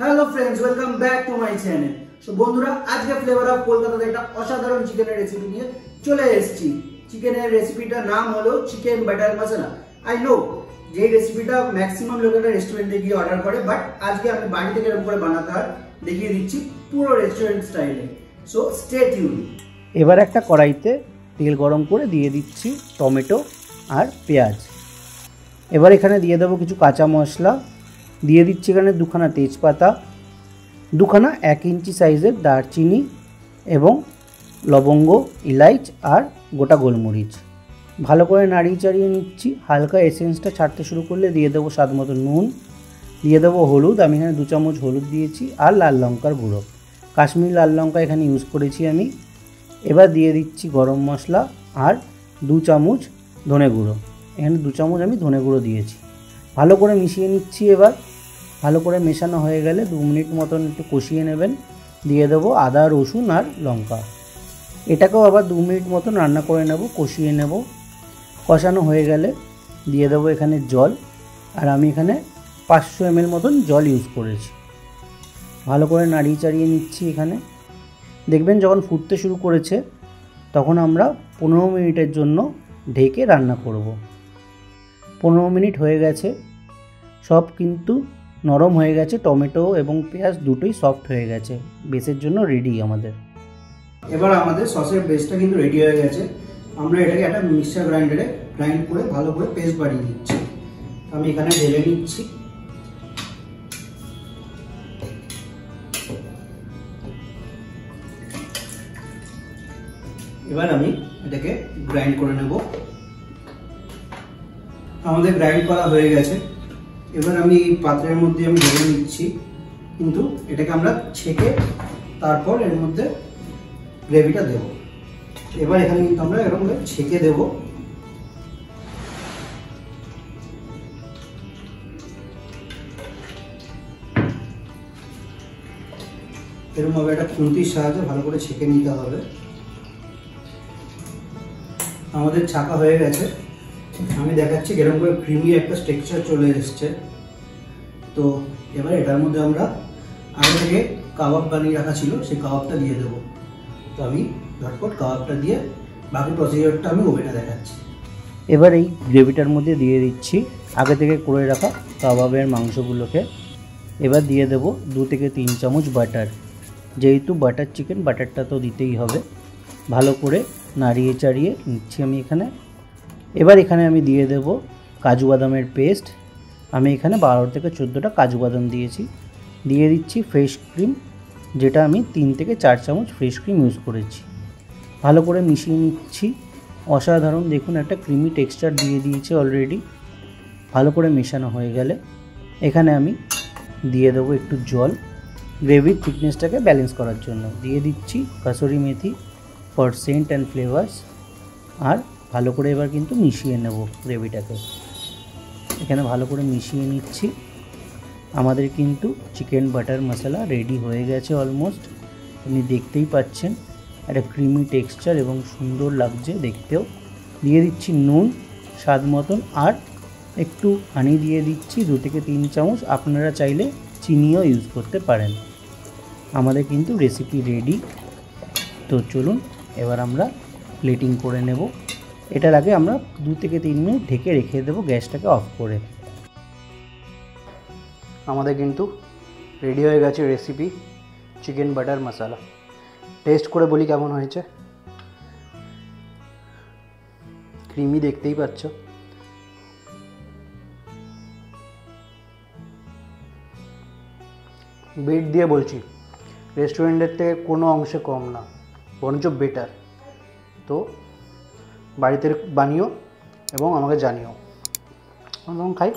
Hello friends, welcome back to my channel. So বন্ধুরা, আজকে flavour of কলকাতাতে একটা অসাধারণ চিকেনের রেসিপি নিয়ে চলে এসেছি। চিকেনের রেসিপিটার নাম হলো chicken butter masala. I know যে রেসিপিটা ম্যাক্সিমাম লোকেরা রেস্টুরেন্টে গিয়ে অর্ডার করে, বাট আজকে আমি বাড়িতে কিরকম করে বানাতে হয় দেখিয়ে দিচ্ছি পুরো রেস্টুরেন্ট স্টাইলে। So stay tune. এবার একটা কড়াইতে তেল গরম করে দিয়ে দিচ্ছি টমেটো আর পেঁয়াজ। এবার এখানে দিয়ে দেবো কিছু কাঁচা মশলা, দিয়ে দিচ্ছি এখানে দুখানা তেজপাতা, দুখানা 1 ইঞ্চি সাইজের দারচিনি এবং লবঙ্গ, ইলাইচ আর গোটা গোলমরিচ। ভালো করে নাড়িয়ে চাড়িয়ে নিচ্ছি। হালকা এসেন্সটা ছাড়তে শুরু করলে দিয়ে দেবো স্বাদ মতো নুন, দিয়ে দেবো হলুদ, আমি এখানে 2 চামচ হলুদ দিয়েছি, আর লাল লঙ্কার গুঁড়ো, কাশ্মীরি লাল লঙ্কা এখানে ইউজ করেছি আমি। এবার দিয়ে দিচ্ছি গরম মশলা আর 2 চামচ ধনে গুঁড়ো, এখানে 2 চামচ আমি ধনে গুঁড়ো দিয়েছি। ভালো করে মিশিয়ে নিচ্ছি। এবার ভালো করে মেশানো হয়ে গেলে 2 মিনিট মতন একটু কষিয়ে নেবেন। দিয়ে দেবো আদা, রসুন আর লঙ্কা, এটাকেও আবার 2 মিনিট মতন রান্না করে নেব, কষিয়ে নেব। কষানো হয়ে গেলে দিয়ে দেবো এখানে জল, আর আমি এখানে 500 ml মতন জল ইউজ করেছি। ভালো করে নাড়িয়ে চাড়িয়ে নিচ্ছি। এখানে দেখবেন যখন ফুটতে শুরু করেছে তখন আমরা 15 মিনিটের জন্য ঢেকে রান্না করব। 15 মিনিট হয়ে গেছে, সব কিন্তু নরম হয়ে গেছে, টমেটো এবং পেঁয়াজ দুটোই সফট হয়ে গেছে, বেসের জন্য রেডি আমাদের। এবার আমাদের সসের বেসটা কিন্তু রেডি হয়ে গেছে। আমরা এটাকে একটা মিক্সার গ্রাইন্ডারে গ্রাইন্ড করে ভালো করে পেস্ট বানিয়ে নিচ্ছি। আমি এখানে ঢেলে নিচ্ছি। এবার আমি এটাকে গ্রাইন্ড করে নেব। আমাদের গ্রাইন্ড করা হয়ে গেছে। এবার আমি এই পাত্রের মধ্যে আমি ঢেলে নিচ্ছি, কিন্তু এটাকে আমরা ছেঁকে তারপর এর মধ্যে গ্রেভিটা দেব। এবার এখানে কিন্তু আমরা এরকম ছেঁকে দেব। এরকমভাবে একটা খুন্তির সাহায্যে ভালো করে ছেঁকে নিতে হবে। আমাদের ছাকা হয়ে গেছে, আমি দেখাচ্ছি এরকম করে ক্রিমি একটা টেক্সচার চলে এসছে। তো এবার এটার মধ্যে আমরা আগে থেকে কাবাব বানিয়ে রাখা ছিল, সেই কাবাবটা দিয়ে দেবো। তো আমি ঝটপট কাবাবটা দিয়ে বাকি প্রসিজারটা আমি ওভেনে দেখাচ্ছি। এবার এই গ্রেভিটার মধ্যে দিয়ে দিচ্ছি আগে থেকে করে রাখা কাবাবের মাংসগুলোকে। এবার দিয়ে দেবো 2 থেকে 3 চামচ বাটার, যেহেতু বাটার চিকেন, বাটারটা তো দিতেই হবে। ভালো করে নাড়িয়ে চাড়িয়ে নিচ্ছি আমি এখানে। এবার এখানে আমি দিয়ে দেব কাজু বাদামের পেস্ট, আমি এখানে 12 থেকে 14টা কাজু বাদাম দিয়েছি। দিয়ে দিচ্ছি ফ্রেশ ক্রিম, যেটা আমি 3 থেকে 4 চামচ ফ্রেশ ক্রিম ইউজ করেছি। ভালো করে মিশিয়ে নিচ্ছি। অসাধারণ, দেখুন একটা ক্রিমি টেক্সচার দিয়ে দিয়েছে অলরেডি। ভালো করে মেশানো হয়ে গেলে এখানে আমি দিয়ে দেবো একটু জল, গ্রেভির থিকনেসটাকে ব্যালেন্স করার জন্য। দিয়ে দিচ্ছি কাসুরি মেথি ফর সেন্ট অ্যান্ড ফ্লেভার্স। আর ভালো করে এবার কিন্তু মিশিয়ে নেব গ্রেভিটাকে। এখানে ভালো করে মিশিয়ে নিচ্ছি। আমাদের কিন্তু চিকেন বাটার মশলা রেডি হয়ে গেছে অলমোস্ট। আপনি দেখতেই পাচ্ছেন একটা ক্রিমি টেক্সচার এবং সুন্দর লাগছে দেখতেও। দিয়ে দিচ্ছি নুন স্বাদ মতন, আর একটু হানি দিয়ে দিচ্ছি 2 থেকে 3 চামচ। আপনারা চাইলে চিনিও ইউজ করতে পারেন। আমাদের কিন্তু রেসিপি রেডি। তো চলুন এবার আমরা প্লেটিং করে নেব। এটার আগে আমরা 2 থেকে 3 মিনিট ঢেকে রেখে দেবো গ্যাসটাকে অফ করে। আমাদের কিন্তু রেডি হয়ে গেছে রেসিপি চিকেন বাটার মশলা। টেস্ট করে বলি কেমন হয়েছে। ক্রিমি দেখতেই পাচ্ছ। বেট দিয়ে বলছি, রেস্টুরেন্টের থেকে কোনো অংশে কম না, বরঞ্চ বেটার। তো বাড়িতে বানিও এবং আমাকে জানিও। তখন খাই।